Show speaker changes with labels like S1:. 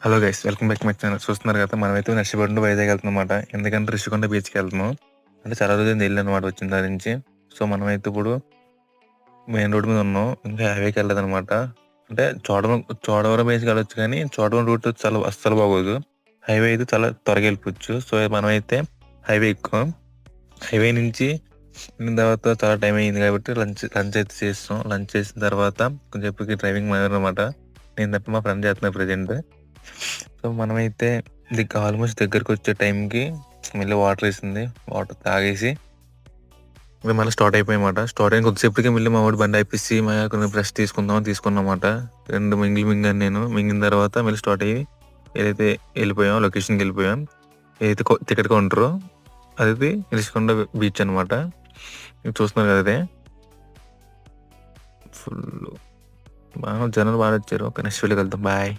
S1: Hello guys, welcome back my channel. చూస్తున్నారు కదా, మనమైతే నర్సిపేట నుండి వైజాగ్ వెళ్తున్నమాట. ఎందుకంటే రిషికొండ బీచ్కి వెళ్తున్నాం. అంటే చాలా రోజులు వెళ్ళనమాట వచ్చిన దాని నుంచి. సో మనమైతే ఇప్పుడు మెయిన్ రోడ్ మీద ఉన్నాం, ఇంకా హైవేకి వెళ్ళదనమాట. అంటే చోడవరం బీచ్కి వెళ్ళొచ్చు, కానీ చోడవరం రూట్ చాలా అస్సలు బాగోదు. హైవే అయితే చాలా త్వరగా వెళ్ళిపోవచ్చు. సో మనమైతే హైవే ఎక్కువ. హైవే నుంచి వెళ్ళిన తర్వాత చాలా టైం అయింది కాబట్టి లంచ్ అయితే చేస్తాం. లంచ్ చేసిన తర్వాత కొంచెంసేపుకి డ్రైవింగ్ అనమాట. నేను తప్ప మా ఫ్రెండ్ చేస్తున్నా ప్రజెంట్. సో మనమైతే ఆల్మోస్ట్ దగ్గరకు వచ్చే టైంకి మళ్ళీ వాటర్ వేసింది. వాటర్ తాగేసి మేము మళ్ళీ స్టార్ట్ అయిపోయామాట. స్టార్ట్ అయిన కొద్దిసేపటికి మళ్ళీ మా వాడు బండి అయిపోయి మా కొన్ని బ్రష్ తీసుకున్నమాట. రెండు మింగాను నేను. మింగిన తర్వాత మళ్ళీ స్టార్ట్ అయ్యి ఏదైతే వెళ్ళిపోయాం, లొకేషన్కి వెళ్ళిపోయాం. ఏదైతే టికెట్ కౌంటరో అది రిషికొండ బీచ్ అనమాట. చూస్తున్నారు కదా, అదే ఫుల్ బాగా జనాలు బాగా వచ్చారు. ఒక నెక్స్ట్ వెళ్ళి వెళ్తాం. బాయ్.